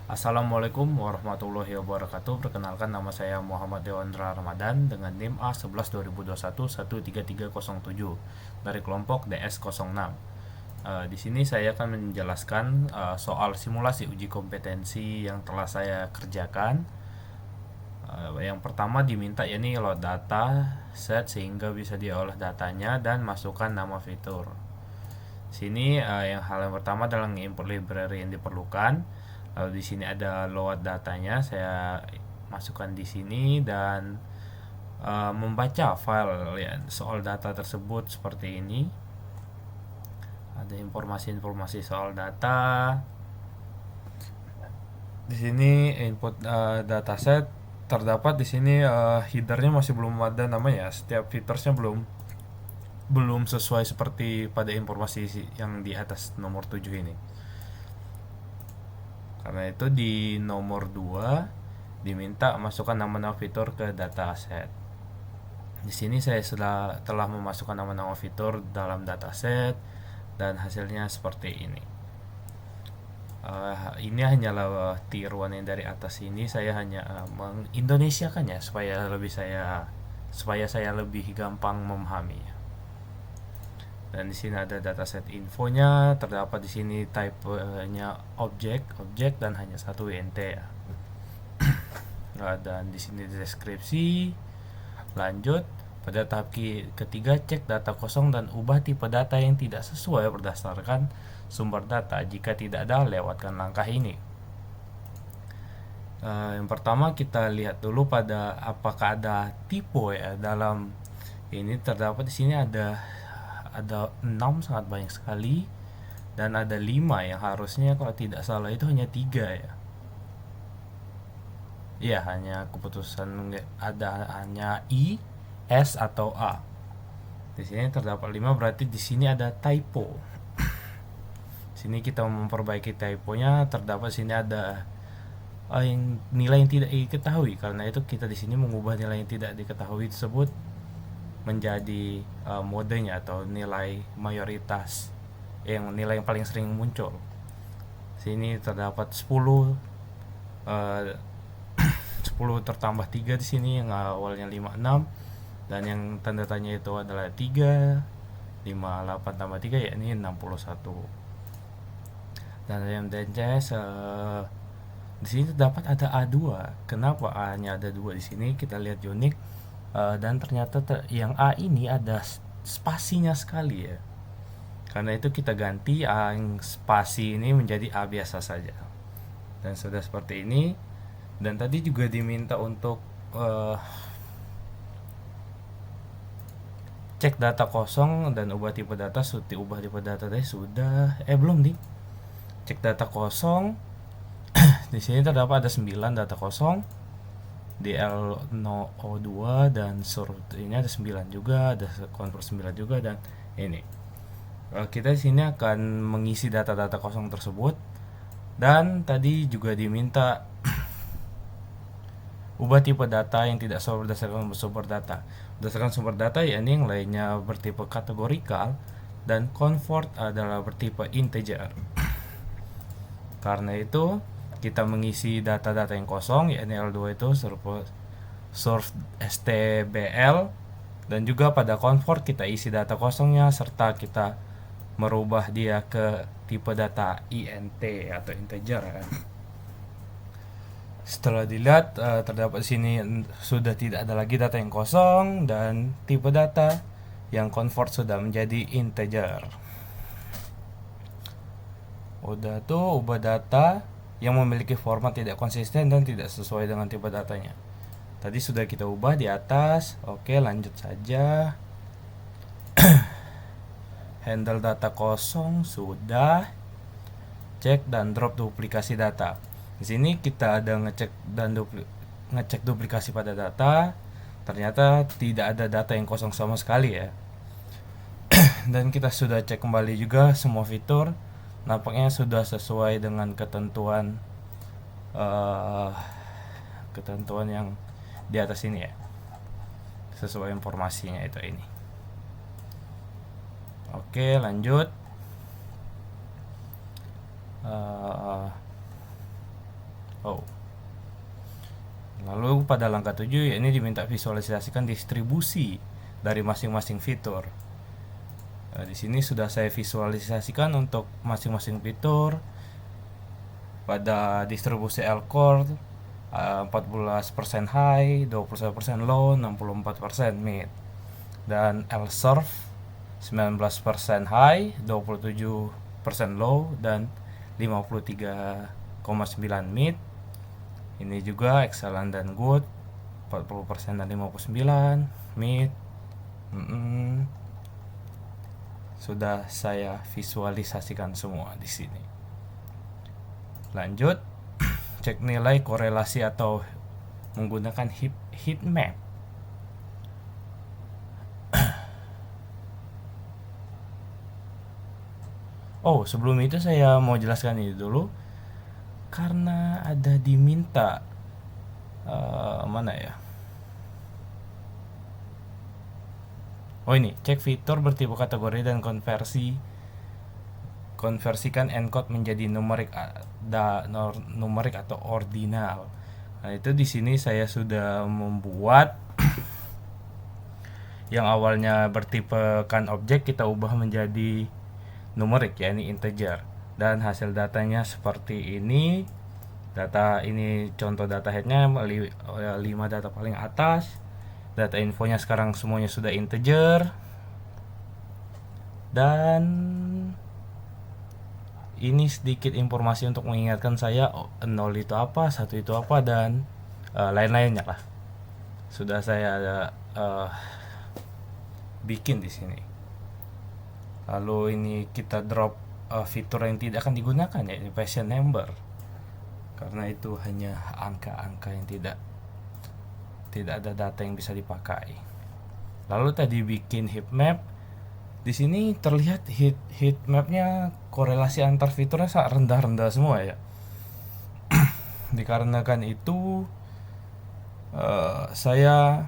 Assalamualaikum warahmatullahi wabarakatuh. Perkenalkan, nama saya Muhammad Dewandra Ramadan dengan NIM A11 2021 13307 dari kelompok DS06. Di sini saya akan menjelaskan soal simulasi uji kompetensi yang telah saya kerjakan. Yang pertama diminta yakni load data set sehingga bisa diolah datanya dan masukkan nama fitur. Sini yang hal yang pertama adalah import library yang diperlukan. Lalu di sini ada load datanya, saya masukkan di sini dan membaca file ya soal data tersebut seperti ini. Ada informasi-informasi soal data. Di sini input dataset terdapat di sini headernya masih belum ada namanya. Setiap featuresnya belum sesuai seperti pada informasi yang di atas nomor 7 ini. Karena itu di nomor 2 diminta masukkan nama-nama fitur ke dataset. Di sini saya telah memasukkan nama-nama fitur dalam dataset dan hasilnya seperti ini. Ini hanyalah tier 1 yang dari atas ini, saya hanya mengindonesiakannya supaya saya lebih gampang memahaminya. Dan di sini ada dataset infonya, terdapat di sini type-nya objek dan hanya satu int ya. Dan di sini deskripsi. Lanjut pada tahap ketiga, cek data kosong dan ubah tipe data yang tidak sesuai berdasarkan sumber data. Jika tidak ada, lewatkan langkah ini. Yang pertama kita lihat dulu pada apakah ada tipe ya dalam ini. Terdapat di sini ada 6, sangat banyak sekali, dan ada 5 yang harusnya kalau tidak salah itu hanya 3 ya. Iya, hanya keputusan ada hanya I, S atau A. Di sini terdapat 5, berarti di sini ada typo. Sini kita memperbaiki typonya, terdapat sini ada nilai yang tidak diketahui. Karena itu kita di sini mengubah nilai yang tidak diketahui tersebut menjadi modenya atau nilai mayoritas, yang nilai yang paling sering muncul. Sini terdapat 10 tertambah 3 di sini, yang awalnya 56 dan yang tanda tanya itu adalah 3. 58 tambah 3 yakni 61. Dan yang DNCS di sini terdapat ada A2. Kenapa A-nya ada 2 di sini? Kita lihat unik. Dan ternyata yang A ini ada spasinya sekali ya. Karena itu kita ganti A yang spasi ini menjadi A biasa saja. Dan sudah seperti ini. Dan tadi juga diminta untuk cek data kosong dan ubah tipe data. Ubah tipe data tadi sudah belum nih. Cek data kosong. Di sini terdapat ada 9 data kosong. DL02 dan surut ini ada 9 juga, ada convert 9 juga, dan ini. Kita di sini akan mengisi data-data kosong tersebut. Dan tadi juga diminta ubah tipe data yang tidak sesuai berdasarkan sumber data. Berdasarkan sumber data yakni yang lainnya bertipe kategorikal dan convert adalah bertipe integer. Karena itu kita mengisi data-data yang kosong, yakni L2 itu source stbl, dan juga pada convert kita isi data kosongnya serta kita merubah dia ke tipe data int atau integer kan. Setelah dilihat terdapat di sini sudah tidak ada lagi data yang kosong dan tipe data yang convert sudah menjadi integer. Udah tuh, ubah data yang memiliki format tidak konsisten dan tidak sesuai dengan tipe datanya. Tadi sudah kita ubah di atas. Oke, lanjut saja. Handle data kosong sudah. Cek dan drop duplikasi data. Di sini kita ada ngecek duplikasi pada data. Ternyata tidak ada data yang kosong sama sekali ya. Dan kita sudah cek kembali juga semua fitur. Nampaknya sudah sesuai dengan ketentuan yang di atas ini ya, sesuai informasinya itu ini. Oke, lanjut. Oh. Lalu pada langkah 7 ya ini diminta visualisasikan distribusi dari masing-masing fitur. Di sini sudah saya visualisasikan untuk masing-masing fitur pada distribusi L-core 14% high, 21% low, 64% mid. Dan L-serve 19% high, 27% low, dan 53,9 mid. Ini juga excellent dan good 40% dan 59 mid. Sudah saya visualisasikan semua di sini. Lanjut, cek nilai korelasi atau menggunakan heat map. Oh, sebelum itu saya mau jelaskan ini dulu. Karena ada diminta mana ya? Oh ini, cek fitur bertipe kategori dan konversikan encode menjadi numerik atau ordinal. Nah, itu di sini saya sudah membuat yang awalnya bertipe kan objek kita ubah menjadi numerik, ya ini integer. Dan hasil datanya seperti ini. Data ini contoh data headnya 5 data paling atas. Data infonya sekarang semuanya sudah integer. Dan ini sedikit informasi untuk mengingatkan saya 0 itu apa, 1 itu apa, dan lain-lainnya lah. Sudah saya bikin di sini. Lalu ini kita drop fitur yang tidak akan digunakan, yaitu patient number, karena itu hanya angka-angka yang tidak ada data yang bisa dipakai. Lalu tadi bikin heat map. Di sini terlihat heat mapnya korelasi antar fiturnya sangat rendah-rendah semua ya. Dikarenakan itu saya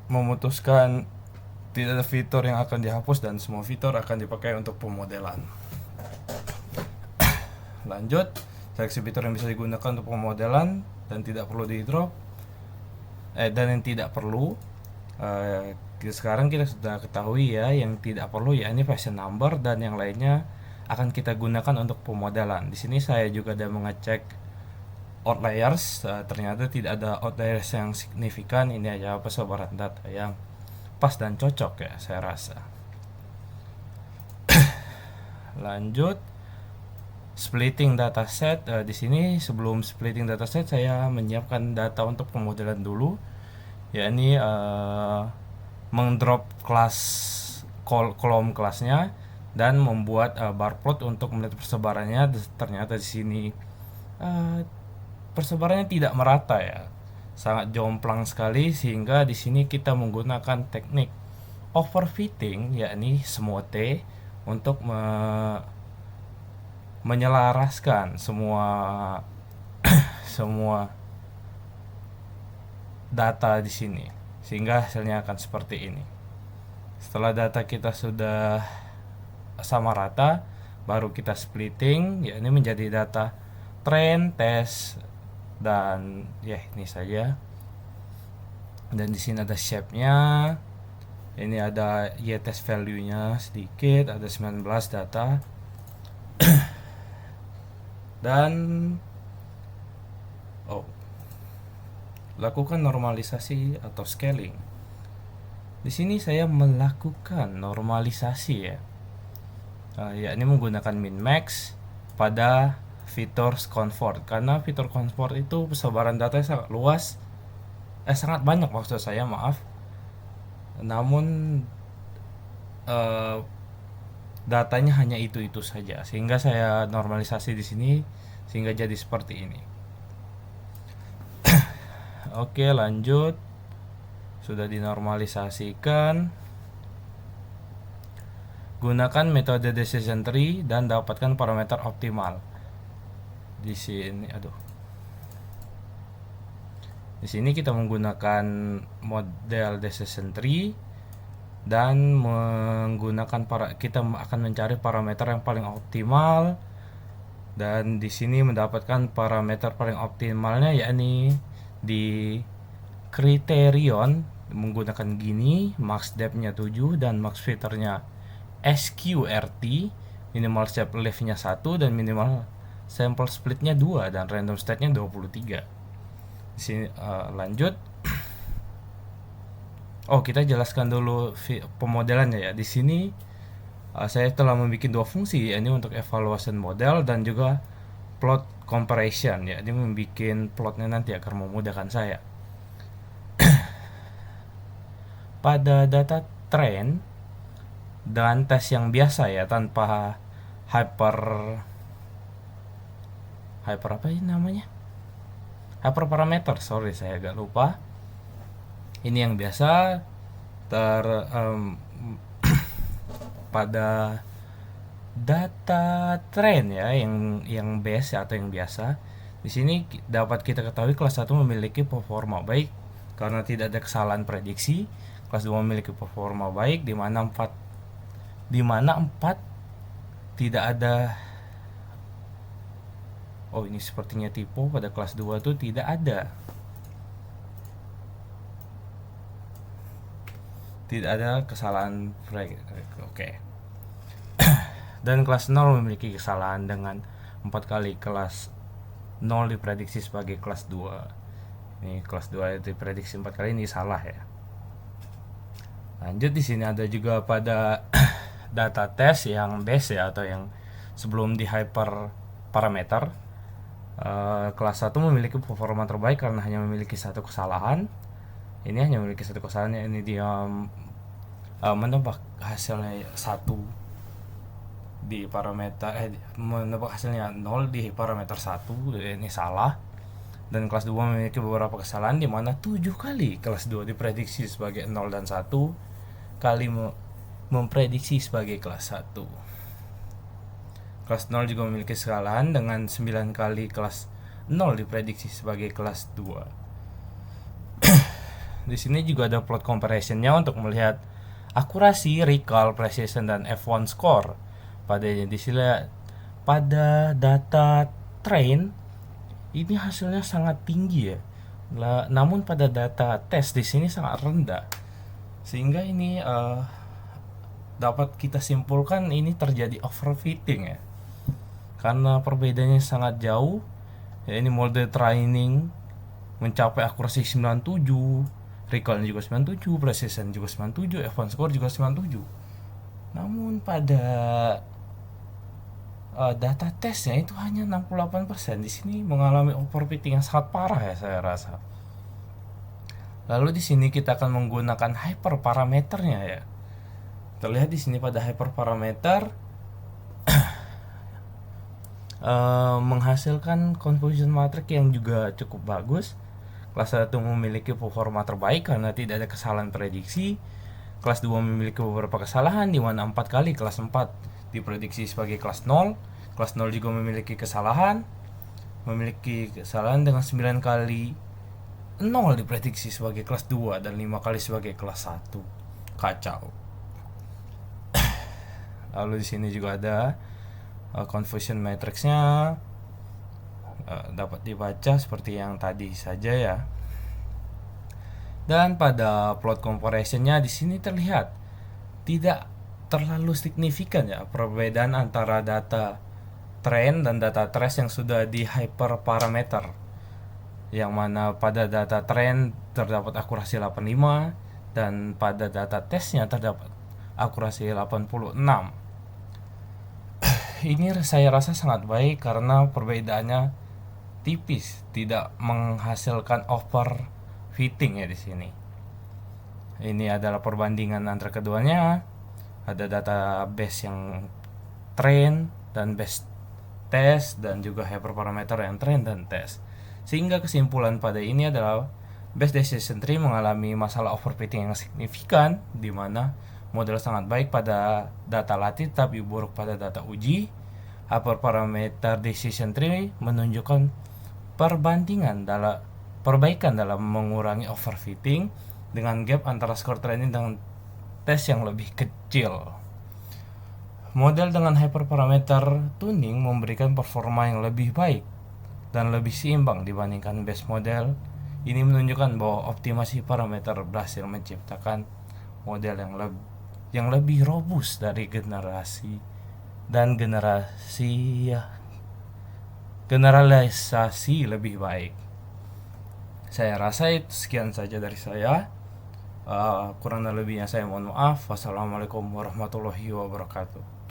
memutuskan tidak ada fitur yang akan dihapus dan semua fitur akan dipakai untuk pemodelan. Lanjut, seleksi fitur yang bisa digunakan untuk pemodelan dan tidak perlu di drop dan yang tidak perlu sekarang kita sudah ketahui ya. Yang tidak perlu ya ini version number, dan yang lainnya akan kita gunakan untuk pemodelan. Di sini saya juga ada mengecek outliers, ternyata tidak ada outliers yang signifikan. Ini aja persebaran data yang pas dan cocok ya saya rasa. Lanjut, splitting dataset. Di sini sebelum splitting dataset saya menyiapkan data untuk pemodelan dulu, yakni mengdrop kelas kolom kelasnya dan membuat bar plot untuk melihat persebarannya. Ternyata di sini persebarannya tidak merata ya, sangat jomplang sekali, sehingga di sini kita menggunakan teknik overfitting, yakni SMOTE, untuk menyelaraskan semua data di sini sehingga hasilnya akan seperti ini. Setelah data kita sudah sama rata, baru kita splitting, ya ini menjadi data trend, test, dan ya ini saja. Dan di sini ada shape-nya. Ini ada y-test value-nya sedikit, ada 19 data. Dan lakukan normalisasi atau scaling. Di sini saya melakukan normalisasi ya. Yakni menggunakan min max pada fitur comfort, karena fitur comfort itu persebaran datanya sangat luas, sangat banyak maksud saya, maaf. Namun datanya hanya itu saja, sehingga saya normalisasi di sini sehingga jadi seperti ini. Oke, lanjut. Sudah dinormalisasikan. Gunakan metode decision tree dan dapatkan parameter optimal. Di sini Di sini kita menggunakan model decision tree dan menggunakan kita akan mencari parameter yang paling optimal dan di sini mendapatkan parameter paling optimalnya yakni di Criterion menggunakan gini, max depth-nya 7 dan max filter-nya SQRT, minimal step left-nya 1 dan minimal sample split-nya 2 dan random state-nya 23. Di sini lanjut. Oh, kita jelaskan dulu pemodelannya ya. Di sini saya telah membuat dua fungsi, ini untuk evaluation model dan juga plot comparison ya. Ini membuat plotnya nanti agar memudahkan saya. Pada data trend dan tes yang biasa ya, tanpa hyper apa ini namanya, hyperparameter, sorry saya agak lupa. Ini yang biasa pada data trend ya, yang base atau yang biasa. Di sini dapat kita ketahui kelas 1 memiliki performa baik karena tidak ada kesalahan prediksi. Kelas 2 memiliki performa baik di mana 4 tidak ada. Oh, ini sepertinya typo, pada kelas 2 tuh tidak ada. Tidak ada kesalahan Oke. Dan kelas 0 memiliki kesalahan dengan 4 kali kelas 0 diprediksi sebagai kelas 2. Ini kelas 2 diprediksi 4 kali, ini salah ya. Lanjut, di sini ada juga pada data test yang base ya, atau yang sebelum di hyper parameter. Kelas 1 memiliki performa terbaik karena hanya memiliki satu kesalahan. Ini hanya memiliki satu kesalahan, ini dia menebak hasilnya 1 di parameter menebak hasilnya 0 di parameter 1, ini salah. Dan kelas 2 memiliki beberapa kesalahan di mana 7 kali kelas 2 diprediksi sebagai 0 dan 1 kali memprediksi sebagai kelas 1. Kelas 0 juga memiliki kesalahan dengan 9 kali kelas 0 diprediksi sebagai kelas 2. Di sini juga ada plot comparison-nya untuk melihat akurasi, recall, precision dan F1 score. Pada data train ini hasilnya sangat tinggi ya. Namun pada data test di sini sangat rendah. Sehingga ini dapat kita simpulkan ini terjadi overfitting ya. Karena perbedaannya sangat jauh. Ya, ini model training mencapai akurasi 97, recall juga 97, precision juga 97, F1 score juga 97. Namun pada data testnya itu hanya 68%. Di sini mengalami overfitting yang sangat parah ya saya rasa. Lalu di sini kita akan menggunakan hyperparameternya ya. Terlihat di sini pada hyperparameter menghasilkan confusion matrix yang juga cukup bagus. Kelas 1 memiliki performa terbaik karena tidak ada kesalahan prediksi. Kelas 2 memiliki beberapa kesalahan di mana 4 kali kelas 4 diprediksi sebagai kelas 0. Kelas 0 juga memiliki kesalahan dengan 9 kali 0 diprediksi sebagai kelas 2 dan 5 kali sebagai kelas 1. Kacau. Lalu di sini juga ada confusion matrix-nya, dapat dibaca seperti yang tadi saja ya. Dan pada plot comparison-nya di sini terlihat tidak terlalu signifikan ya perbedaan antara data trend dan data trace yang sudah di hyperparameter. Yang mana pada data trend terdapat akurasi 85 dan pada data testnya terdapat akurasi 86. Ini saya rasa sangat baik karena perbedaannya tipis, tidak menghasilkan overfitting ya di sini. Ini adalah perbandingan antara keduanya. Ada database yang trend dan base test dan juga hyperparameter yang trend dan test. Sehingga kesimpulan pada ini adalah base decision tree mengalami masalah overfitting yang signifikan, di mana model sangat baik pada data latih tapi buruk pada data uji. Hyperparameter decision tree menunjukkan perbaikan dalam mengurangi overfitting dengan gap antara skor training dan tes yang lebih kecil. Model dengan hyperparameter tuning memberikan performa yang lebih baik dan lebih seimbang dibandingkan base model. Ini menunjukkan bahwa optimasi parameter berhasil menciptakan model yang lebih robust dari generalisasi lebih baik. Saya rasa itu sekian saja dari saya. Kurang dan lebihnya saya mohon maaf. Wassalamualaikum warahmatullahi wabarakatuh.